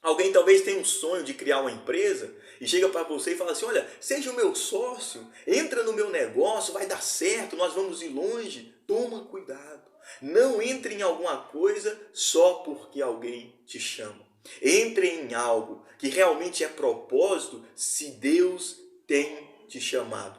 Alguém talvez tenha um sonho de criar uma empresa e chega para você e fala assim: olha, seja o meu sócio, entra no meu negócio, vai dar certo, nós vamos ir longe. Toma cuidado. Não entre em alguma coisa só porque alguém te chama. Entre em algo que realmente é propósito se Deus tem te chamado.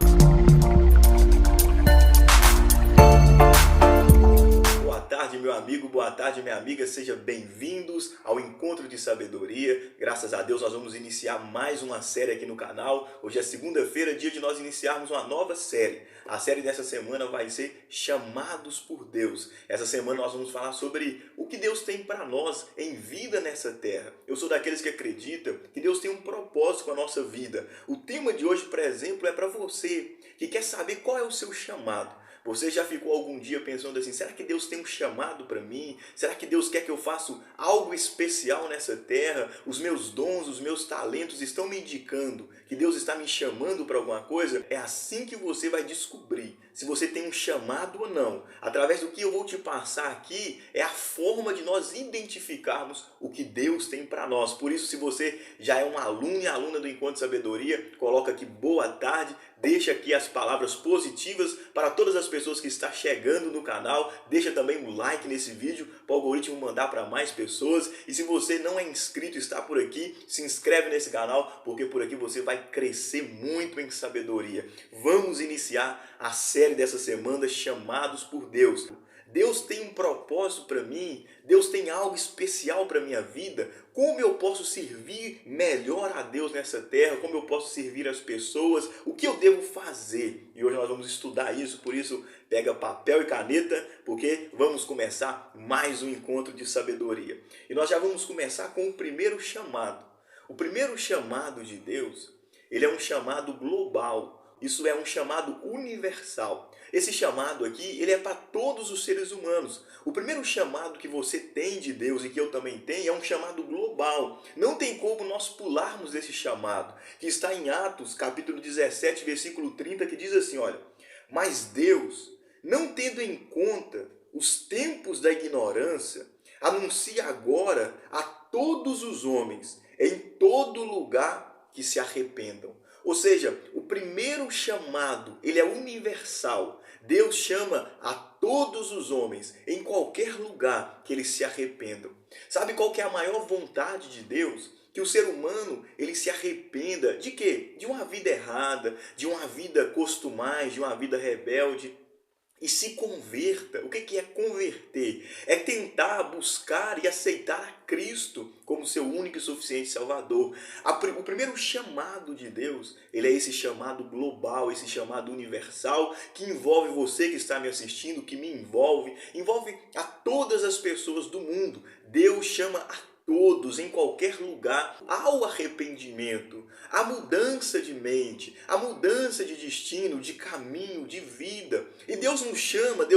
Boa tarde, meu amigo, boa tarde, minha amiga, sejam bem-vindos ao Encontro de Sabedoria. Graças a Deus nós vamos iniciar mais uma série aqui no canal. Hoje é segunda-feira, dia de nós iniciarmos uma nova série. A série dessa semana vai ser Chamados por Deus. Essa semana nós vamos falar sobre o que Deus tem para nós em vida nessa terra. Eu sou daqueles que acreditam que Deus tem um propósito com a nossa vida. O tema de hoje, por exemplo, é para você que quer saber qual é o seu chamado. Você já ficou algum dia pensando assim, será que Deus tem um chamado para mim? Será que Deus quer que eu faça algo especial nessa terra? Os meus dons, os meus talentos estão me indicando que Deus está me chamando para alguma coisa? É assim que você vai descobrir se você tem um chamado ou não. Através do que eu vou te passar aqui, é a forma de nós identificarmos o que Deus tem para nós. Por isso, se você já é um aluno e aluna do Encontro de Sabedoria, coloca aqui boa tarde, deixa aqui as palavras positivas para todas as pessoas que estão chegando no canal, deixa também um like nesse vídeo para o algoritmo mandar para mais pessoas. E se você não é inscrito e está por aqui, se inscreve nesse canal, porque por aqui você vai crescer muito em sabedoria. Vamos iniciar a série dessa semana, Chamados por Deus. Deus tem um propósito para mim, Deus tem algo especial para a minha vida. Como eu posso servir melhor a Deus nessa terra? Como eu posso servir as pessoas? O que eu devo fazer? E hoje nós vamos estudar isso, por isso pega papel e caneta, porque vamos começar mais um encontro de sabedoria. E nós já vamos começar com o primeiro chamado. O primeiro chamado de Deus, ele é um chamado global. Isso é um chamado universal. Esse chamado aqui, ele é para todos os seres humanos. O primeiro chamado que você tem de Deus e que eu também tenho é um chamado global. Não tem como nós pularmos esse chamado, que está em Atos, capítulo 17, versículo 30, que diz assim, olha, mas Deus, não tendo em conta os tempos da ignorância, anuncia agora a todos os homens, em todo lugar, que se arrependam. Ou seja, o primeiro chamado, ele é universal. Deus chama a todos os homens, em qualquer lugar, que eles se arrependam. Sabe qual que é a maior vontade de Deus? Que o ser humano, ele se arrependa de quê? De uma vida errada, de uma vida costumais, de uma vida rebelde. E se converta. O que é converter? É tentar buscar e aceitar a Cristo como seu único e suficiente Salvador. O primeiro chamado de Deus, ele é esse chamado global, esse chamado universal, que envolve você que está me assistindo, que me envolve a todas as pessoas do mundo. Deus chama a todos, em qualquer lugar, ao arrependimento, à mudança de mente, à mudança de destino, de caminho, de vida. E Deus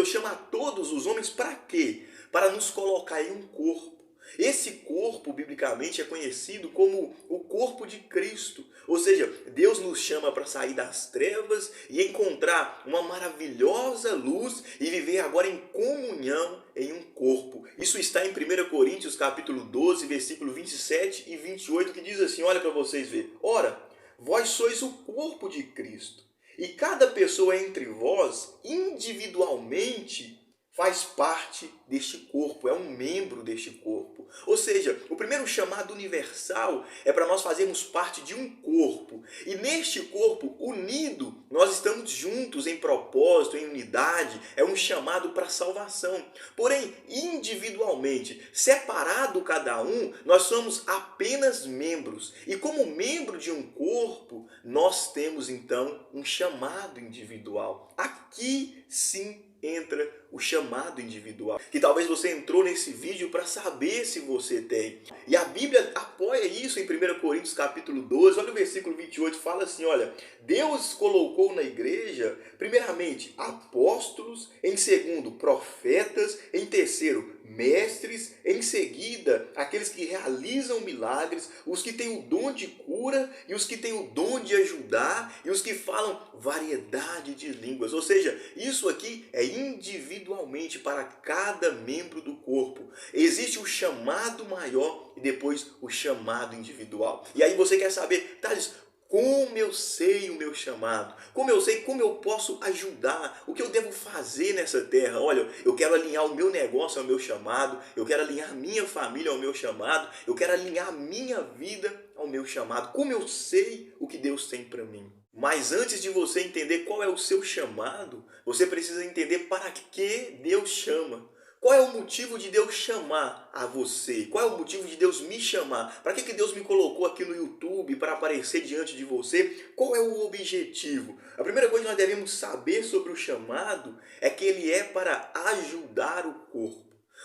chama a todos os homens para quê? Para nos colocar em um corpo. Esse corpo, biblicamente, é conhecido como o corpo de Cristo. Ou seja, Deus nos chama para sair das trevas e encontrar uma maravilhosa luz e viver agora em comunhão em um corpo. Isso está em 1 Coríntios capítulo 12, versículo 27 e 28, que diz assim, olha para vocês verem. Ora, vós sois o corpo de Cristo, e cada pessoa entre vós, individualmente, faz parte deste corpo, é um membro deste corpo. Ou seja, o primeiro chamado universal é para nós fazermos parte de um corpo. E neste corpo unido, nós estamos juntos em propósito, em unidade. É um chamado para a salvação. Porém, individualmente, separado cada um, nós somos apenas membros. E como membro de um corpo, nós temos então um chamado individual. Aqui sim entra o chamado individual, que talvez você entrou nesse vídeo para saber se você tem. E a Bíblia apoia isso em 1 Coríntios capítulo 12, olha o versículo 28, fala assim, olha, Deus colocou na igreja, primeiramente, apóstolos, em segundo, profetas, em terceiro, mestres, em seguida aqueles que realizam milagres, os que têm o dom de cura e os que têm o dom de ajudar e os que falam variedade de línguas. Ou seja, isso aqui é individualmente para cada membro do corpo. Existe o chamado maior e depois o chamado individual. E aí você quer saber, Thales, como eu sei o meu chamado? Como eu sei como eu posso ajudar? O que eu devo fazer nessa terra? Olha, eu quero alinhar o meu negócio ao meu chamado, eu quero alinhar a minha família ao meu chamado, eu quero alinhar a minha vida ao meu chamado. Como eu sei o que Deus tem para mim? Mas antes de você entender qual é o seu chamado, você precisa entender para que Deus chama. Qual é o motivo de Deus chamar a você? Qual é o motivo de Deus me chamar? Para que Deus me colocou aqui no YouTube para aparecer diante de você? Qual é o objetivo? A primeira coisa que nós devemos saber sobre o chamado é que ele é para ajudar o corpo.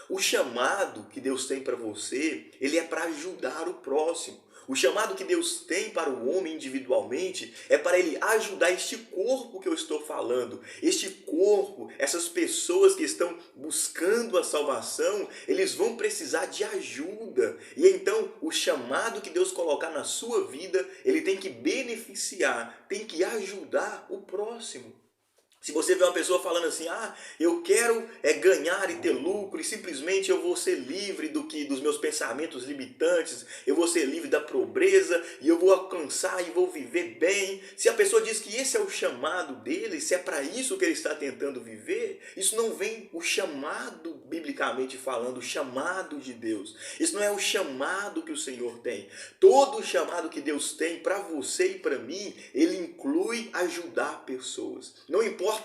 O chamado que Deus tem para você, ele é para ajudar o próximo. O chamado que Deus tem para o homem individualmente é para ele ajudar este corpo que eu estou falando. Este corpo, essas pessoas que estão buscando a salvação, eles vão precisar de ajuda. E então, o chamado que Deus colocar na sua vida, ele tem que beneficiar, tem que ajudar o próximo. Se você vê uma pessoa falando assim, eu quero ganhar e ter lucro e simplesmente eu vou ser livre dos meus pensamentos limitantes, eu vou ser livre da pobreza e eu vou alcançar e vou viver bem. Se a pessoa diz que esse é o chamado dele, se é para isso que ele está tentando viver, isso não vem o chamado, biblicamente falando, o chamado de Deus. Isso não é o chamado que o Senhor tem. Todo o chamado que Deus tem para você e para mim, ele inclui ajudar pessoas. Não importa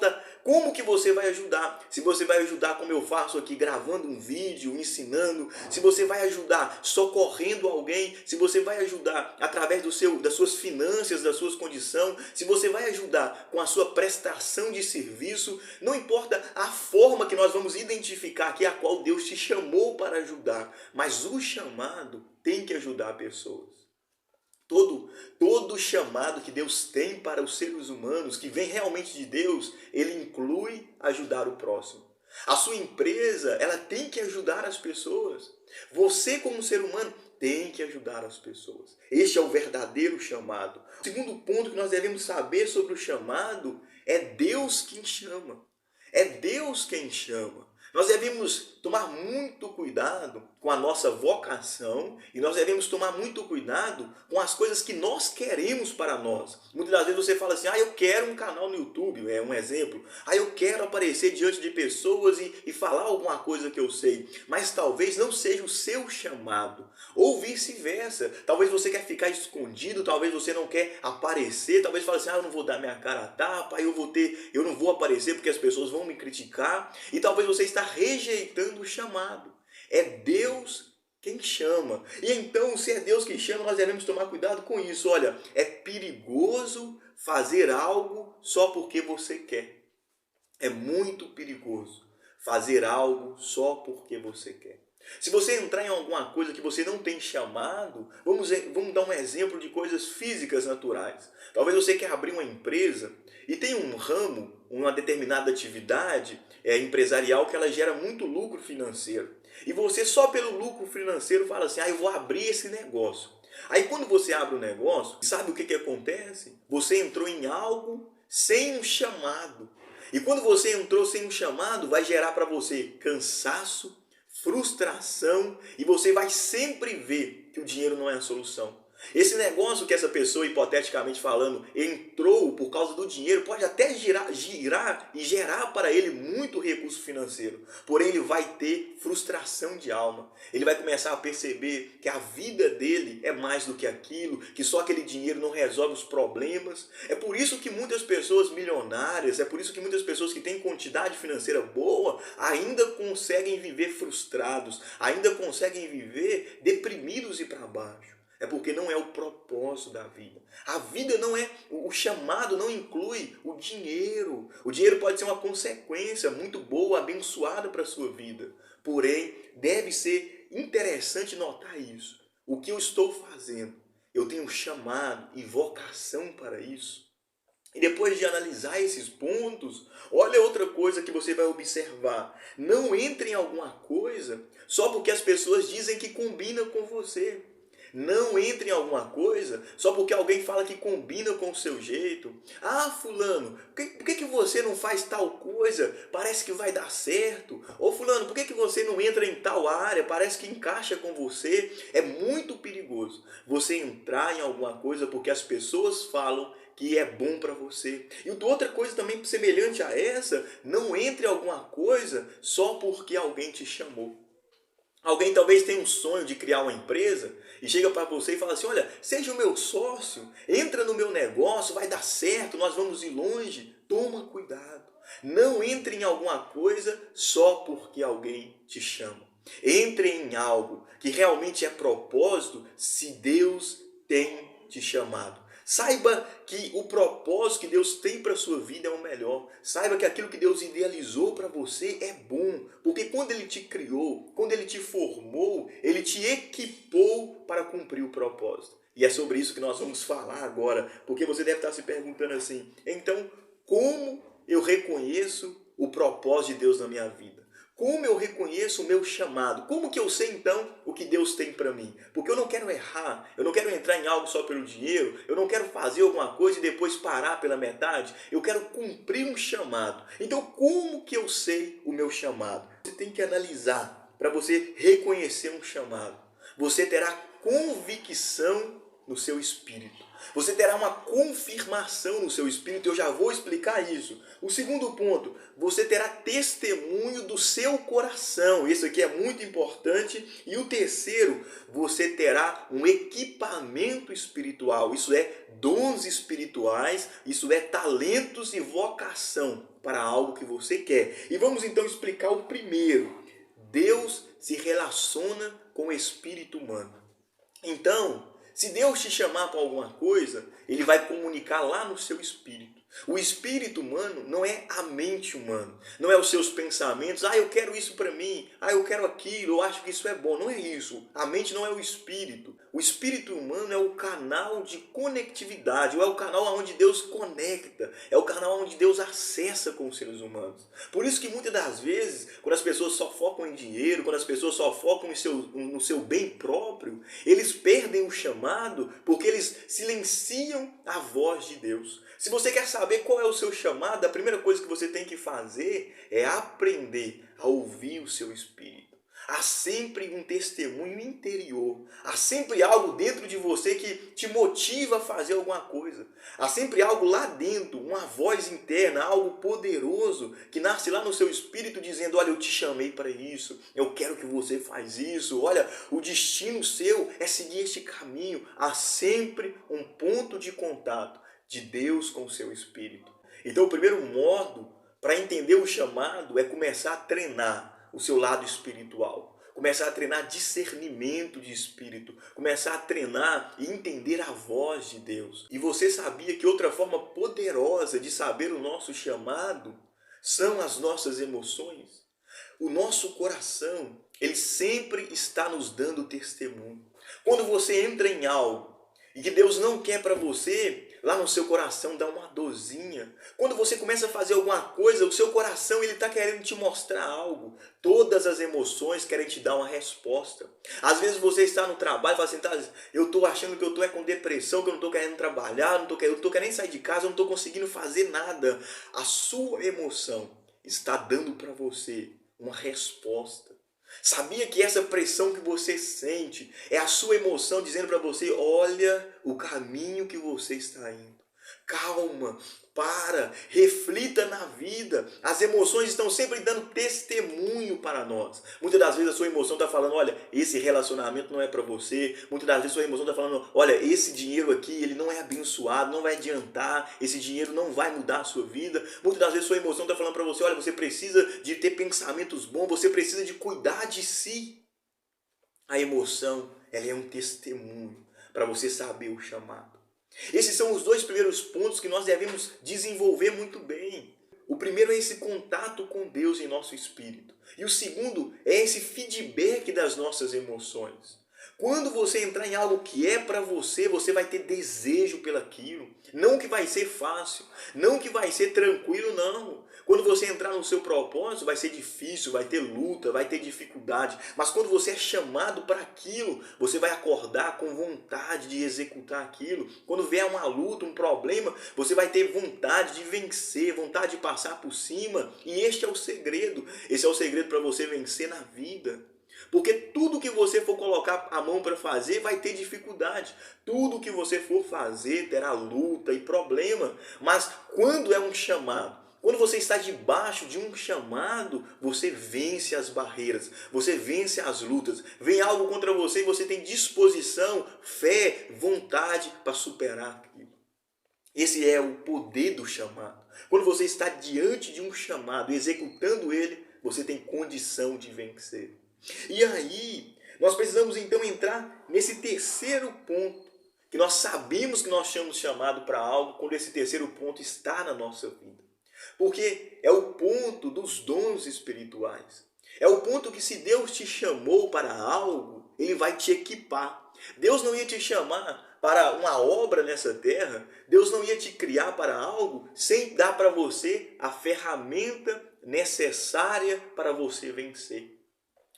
como que você vai ajudar. Se você vai ajudar como eu faço aqui, gravando um vídeo, ensinando. Se você vai ajudar socorrendo alguém. Se você vai ajudar através das suas finanças, das suas condições. Se você vai ajudar com a sua prestação de serviço. Não importa a forma que nós vamos identificar aqui a qual Deus te chamou para ajudar. Mas o chamado tem que ajudar pessoas. Todo chamado que Deus tem para os seres humanos, que vem realmente de Deus, ele inclui ajudar o próximo. A sua empresa, ela tem que ajudar as pessoas. Você, como ser humano, tem que ajudar as pessoas. Este é o verdadeiro chamado. O segundo ponto que nós devemos saber sobre o chamado é Deus quem chama. É Deus quem chama. Nós devemos tomar muito cuidado com a nossa vocação e nós devemos tomar muito cuidado com as coisas que nós queremos para nós. Muitas das vezes você fala assim, eu quero um canal no YouTube, é um exemplo. Eu quero aparecer diante de pessoas e falar alguma coisa que eu sei. Mas talvez não seja o seu chamado. Ou vice-versa. Talvez você quer ficar escondido, talvez você não quer aparecer. Talvez fale assim, eu não vou dar minha cara a tapa, eu não vou aparecer porque as pessoas vão me criticar. E talvez você está rejeitando o chamado. É Deus quem chama. E então, se é Deus quem chama, nós devemos tomar cuidado com isso. Olha, é perigoso fazer algo só porque você quer. É muito perigoso fazer algo só porque você quer. Se você entrar em alguma coisa que você não tem chamado, vamos dar um exemplo de coisas físicas naturais. Talvez você quer abrir uma empresa e tem um ramo, uma determinada atividade empresarial que ela gera muito lucro financeiro. E você só pelo lucro financeiro fala assim, eu vou abrir esse negócio. Aí quando você abre o negócio, sabe o que acontece? Você entrou em algo sem um chamado. E quando você entrou sem um chamado, vai gerar para você cansaço, frustração e você vai sempre ver que o dinheiro não é a solução. Esse negócio que essa pessoa, hipoteticamente falando, entrou por causa do dinheiro, pode até girar e gerar para ele muito recurso financeiro. Porém, ele vai ter frustração de alma. Ele vai começar a perceber que a vida dele é mais do que aquilo, que só aquele dinheiro não resolve os problemas. É por isso que muitas pessoas milionárias, é por isso que muitas pessoas que têm quantidade financeira boa, ainda conseguem viver frustrados, ainda conseguem viver deprimidos e para baixo. É porque não é o propósito da vida. A vida não é, o chamado não inclui o dinheiro. O dinheiro pode ser uma consequência muito boa, abençoada para a sua vida. Porém, deve ser interessante notar isso. O que eu estou fazendo? Eu tenho chamado e vocação para isso? E depois de analisar esses pontos, olha outra coisa que você vai observar. Não entre em alguma coisa só porque as pessoas dizem que combina com você. Não entre em alguma coisa só porque alguém fala que combina com o seu jeito. Ah, fulano, por que você não faz tal coisa? Parece que vai dar certo. Ou fulano, por que você não entra em tal área? Parece que encaixa com você. É muito perigoso você entrar em alguma coisa porque as pessoas falam que é bom para você. E outra coisa também semelhante a essa, não entre em alguma coisa só porque alguém te chamou. Alguém talvez tenha um sonho de criar uma empresa e chega para você e fala assim, olha, seja o meu sócio, entra no meu negócio, vai dar certo, nós vamos ir longe. Toma cuidado. Não entre em alguma coisa só porque alguém te chama. Entre em algo que realmente é propósito se Deus tem te chamado. Saiba que o propósito que Deus tem para a sua vida é o melhor. Saiba que aquilo que Deus idealizou para você é bom. Porque quando Ele te criou, quando Ele te formou, Ele te equipou para cumprir o propósito. E é sobre isso que nós vamos falar agora. Porque você deve estar se perguntando assim, então, como eu reconheço o propósito de Deus na minha vida? Como eu reconheço o meu chamado? Como que eu sei então o que Deus tem para mim? Porque eu não quero errar, eu não quero entrar em algo só pelo dinheiro, eu não quero fazer alguma coisa e depois parar pela metade, eu quero cumprir um chamado. Então como que eu sei o meu chamado? Você tem que analisar para você reconhecer um chamado. Você terá convicção no seu espírito. Você terá uma confirmação no seu espírito, eu já vou explicar isso. O segundo ponto, você terá testemunho do seu coração. Isso aqui é muito importante. E o terceiro, você terá um equipamento espiritual. Isso é dons espirituais, isso é talentos e vocação para algo que você quer. E vamos então explicar o primeiro. Deus se relaciona com o espírito humano. Então, se Deus te chamar para alguma coisa, Ele vai comunicar lá no seu espírito. O espírito humano não é a mente humana, não é os seus pensamentos, eu quero isso para mim, eu quero aquilo, eu acho que isso é bom. Não é isso. A mente não é o espírito. O espírito humano é o canal de conectividade, ou é o canal onde Deus conecta, é o canal onde Deus acessa com os seres humanos. Por isso que muitas das vezes, quando as pessoas só focam em dinheiro, quando as pessoas só focam no seu bem próprio, eles perdem o chamado porque eles silenciam a voz de Deus. Se você quer saber qual é o seu chamado, a primeira coisa que você tem que fazer é aprender a ouvir o seu espírito. Há sempre um testemunho interior. Há sempre algo dentro de você que te motiva a fazer alguma coisa. Há sempre algo lá dentro, uma voz interna, algo poderoso que nasce lá no seu espírito dizendo, olha, eu te chamei para isso, eu quero que você faz isso, olha, o destino seu é seguir este caminho. Há sempre um ponto de contato de Deus com o seu espírito. Então o primeiro modo para entender o chamado é começar a treinar o seu lado espiritual. Começar a treinar discernimento de espírito. Começar a treinar e entender a voz de Deus. E você sabia que outra forma poderosa de saber o nosso chamado são as nossas emoções? O nosso coração, ele sempre está nos dando testemunho. Quando você entra em algo e que Deus não quer para você, lá no seu coração dá uma dorzinha. Quando você começa a fazer alguma coisa, o seu coração está querendo te mostrar algo. Todas as emoções querem te dar uma resposta. Às vezes você está no trabalho e fala assim, tá, eu estou achando que eu estou com depressão, que eu não estou querendo trabalhar, eu estou querendo sair de casa, eu não estou conseguindo fazer nada. A sua emoção está dando para você uma resposta. Sabia que essa pressão que você sente é a sua emoção dizendo para você, olha o caminho que você está indo. Calma, para, reflita na vida. As emoções estão sempre dando testemunho para nós. Muitas das vezes a sua emoção está falando, olha, esse relacionamento não é para você. Muitas das vezes a sua emoção está falando, olha, esse dinheiro aqui, ele não é abençoado, não vai adiantar, esse dinheiro não vai mudar a sua vida. Muitas das vezes a sua emoção está falando para você, olha, você precisa de ter pensamentos bons, você precisa de cuidar de si. A emoção, ela é um testemunho para você saber o chamado. Esses são os dois primeiros pontos que nós devemos desenvolver muito bem. O primeiro é esse contato com Deus em nosso espírito. E o segundo é esse feedback das nossas emoções. Quando você entrar em algo que é para você, você vai ter desejo pelaquilo. Não que vai ser fácil, não que vai ser tranquilo, não. Quando você entrar no seu propósito, vai ser difícil, vai ter luta, vai ter dificuldade. Mas quando você é chamado para aquilo, você vai acordar com vontade de executar aquilo. Quando vier uma luta, um problema, você vai ter vontade de vencer, vontade de passar por cima. E este é o segredo. Esse é o segredo para você vencer na vida. Porque tudo que você for colocar a mão para fazer vai ter dificuldade. Tudo que você for fazer terá luta e problema. Mas quando é um chamado, quando você está debaixo de um chamado, você vence as barreiras, você vence as lutas. Vem algo contra você e você tem disposição, fé, vontade para superar aquilo. Esse é o poder do chamado. Quando você está diante de um chamado, executando ele, você tem condição de vencer. E aí, nós precisamos então entrar nesse terceiro ponto, que nós sabemos que nós somos chamados para algo quando esse terceiro ponto está na nossa vida. Porque é o ponto dos dons espirituais. É o ponto que se Deus te chamou para algo, Ele vai te equipar. Deus não ia te chamar para uma obra nessa terra, Deus não ia te criar para algo sem dar para você a ferramenta necessária para você vencer.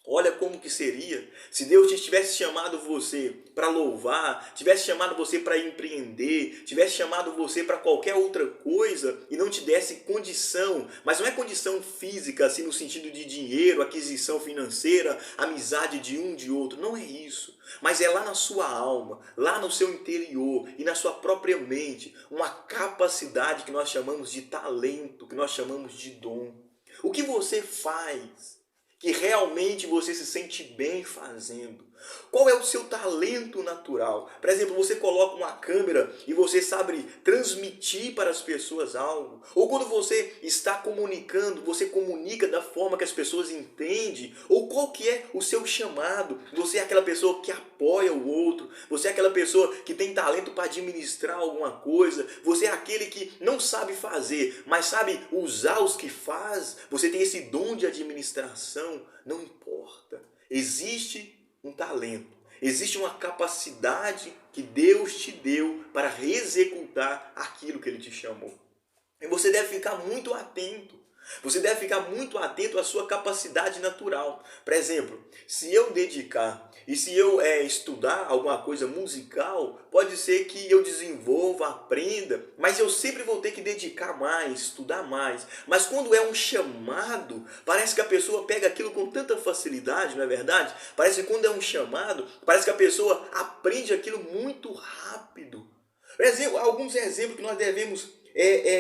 Olha como que seria se Deus tivesse chamado você para louvar, tivesse chamado você para empreender, tivesse chamado você para qualquer outra coisa e não te desse condição, mas não é condição física, assim no sentido de dinheiro, aquisição financeira, amizade de um de outro, não é isso. Mas é lá na sua alma, lá no seu interior e na sua própria mente, uma capacidade que nós chamamos de talento, que nós chamamos de dom. O que você faz que realmente você se sente bem fazendo? Qual é o seu talento natural? Por exemplo, você coloca uma câmera e você sabe transmitir para as pessoas algo. Ou quando você está comunicando, você comunica da forma que as pessoas entendem. Ou qual que é o seu chamado? Você é aquela pessoa que apoia o outro. Você é aquela pessoa que tem talento para administrar alguma coisa. Você é aquele que não sabe fazer, mas sabe usar os que faz. Você tem esse dom de administração. Não importa. Existe um talento, existe uma capacidade que Deus te deu para executar aquilo que Ele te chamou. E você deve ficar muito atento. Você deve ficar muito atento à sua capacidade natural. Por exemplo, se eu dedicar e se eu estudar alguma coisa musical, pode ser que eu desenvolva, aprenda, mas eu sempre vou ter que dedicar mais, estudar mais. Mas quando é um chamado, parece que a pessoa pega aquilo com tanta facilidade, não é verdade? Parece que quando é um chamado, parece que a pessoa aprende aquilo muito rápido. Por exemplo, alguns exemplos que nós devemos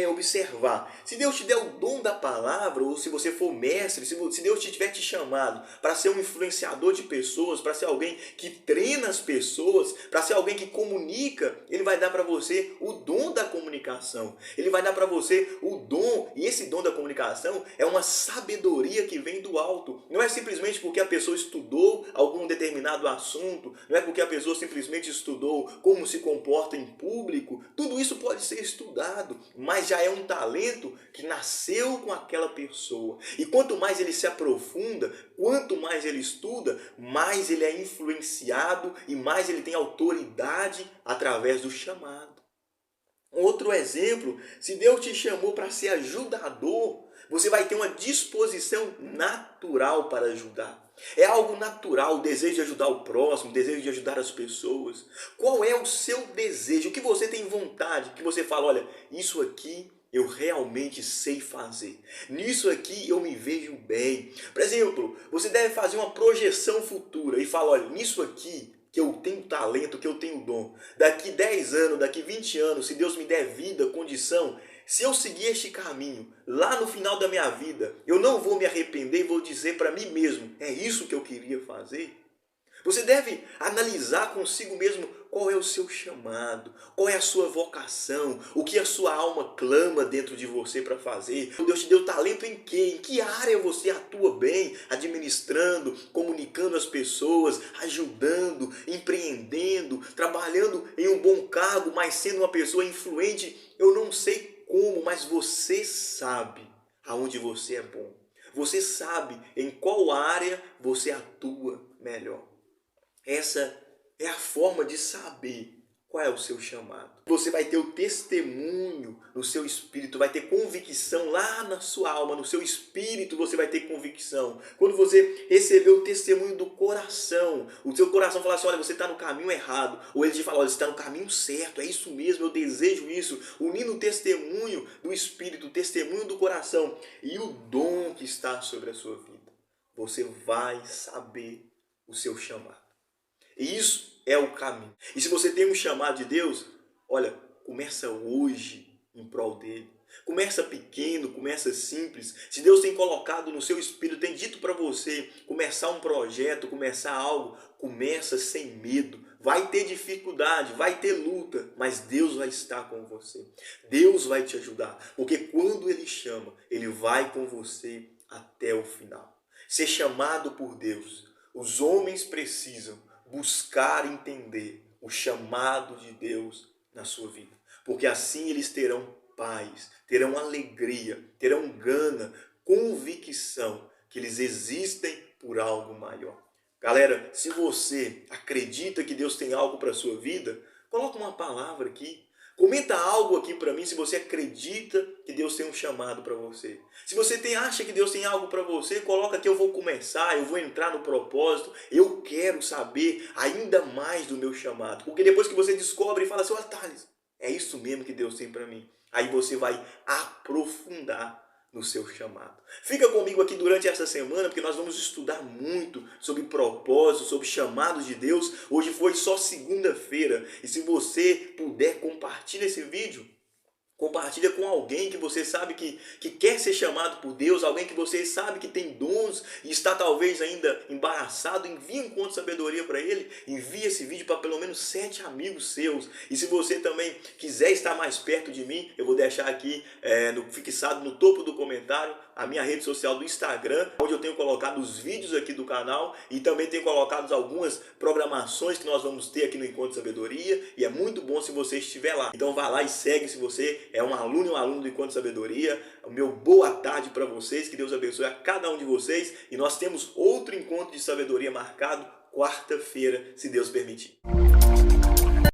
observar. Se Deus te der o dom da palavra, ou se você for mestre, se Deus tiver te chamado para ser um influenciador de pessoas, para ser alguém que treina as pessoas, para ser alguém que comunica, Ele vai dar para você o dom da comunicação. Ele vai dar para você o dom, e esse dom da comunicação é uma sabedoria que vem do alto. Não é simplesmente porque a pessoa estudou algum determinado assunto, não é porque a pessoa simplesmente estudou como se comporta em público. Tudo isso pode ser estudado, mas já é um talento que nasceu com aquela pessoa. E quanto mais ele se aprofunda, quanto mais ele estuda, mais ele é influenciado e mais ele tem autoridade através do chamado. Outro exemplo, se Deus te chamou para ser ajudador, você vai ter uma disposição natural para ajudar. É algo natural, o desejo de ajudar o próximo, o desejo de ajudar as pessoas. Qual é o seu desejo? O que você tem vontade? Que você fala, olha, isso aqui eu realmente sei fazer. Nisso aqui eu me vejo bem. Por exemplo, você deve fazer uma projeção futura e falar, olha, nisso aqui que eu tenho talento, que eu tenho dom. Daqui 10 anos, daqui 20 anos, se Deus me der vida, condição, se eu seguir este caminho, lá no final da minha vida, eu não vou me arrepender e vou dizer para mim mesmo, é isso que eu queria fazer? Você deve analisar consigo mesmo qual é o seu chamado, qual é a sua vocação, o que a sua alma clama dentro de você para fazer. Deus te deu talento em quê? Em que área você atua bem, administrando, comunicando as pessoas, ajudando, empreendendo, trabalhando em um bom cargo, mas sendo uma pessoa influente? Eu não sei como, mas você sabe aonde você é bom. Você sabe em qual área você atua melhor. Essa é a forma de saber qual é o seu chamado. Você vai ter o testemunho no seu espírito, vai ter convicção lá na sua alma, no seu espírito você vai ter convicção. Quando você receber o testemunho do coração, o seu coração falar assim, olha, você está no caminho errado. Ou ele te fala, olha, você está no caminho certo, é isso mesmo, eu desejo isso. Unindo o testemunho do espírito, o testemunho do coração e o dom que está sobre a sua vida, você vai saber o seu chamado. E isso é o caminho. E se você tem um chamado de Deus, olha, começa hoje em prol dele. Começa pequeno, começa simples. Se Deus tem colocado no seu espírito, tem dito para você começar um projeto, começar algo, começa sem medo. Vai ter dificuldade, vai ter luta, mas Deus vai estar com você. Deus vai te ajudar, porque quando Ele chama, Ele vai com você até o final. Ser chamado por Deus, os homens precisam buscar entender o chamado de Deus na sua vida. Porque assim eles terão paz, terão alegria, terão gana, convicção que eles existem por algo maior. Galera, se você acredita que Deus tem algo para a sua vida, coloca uma palavra aqui. Comenta algo aqui para mim se você acredita que Deus tem um chamado para você. Se você acha que Deus tem algo para você, coloca aqui, eu vou começar, eu vou entrar no propósito, eu quero saber ainda mais do meu chamado. Porque depois que você descobre e fala assim, olha, Thales, é isso mesmo que Deus tem para mim. Aí você vai aprofundar no seu chamado. Fica comigo aqui durante essa semana, porque nós vamos estudar muito sobre propósito, sobre chamados de Deus. Hoje foi só segunda-feira. E se você puder, compartilha esse vídeo. Compartilha com alguém que você sabe que quer ser chamado por Deus, alguém que você sabe que tem dons e está talvez ainda embaraçado. Envie um conto de sabedoria para ele, envie esse vídeo para pelo menos 7 amigos seus. E se você também quiser estar mais perto de mim, eu vou deixar aqui fixado no topo do comentário a minha rede social do Instagram, onde eu tenho colocado os vídeos aqui do canal e também tenho colocado algumas programações que nós vamos ter aqui no Encontro de Sabedoria, e é muito bom se você estiver lá. Então vá lá e segue se você é um aluno do Encontro de Sabedoria. O meu boa tarde para vocês, que Deus abençoe a cada um de vocês, e nós temos outro Encontro de Sabedoria marcado quarta-feira, se Deus permitir.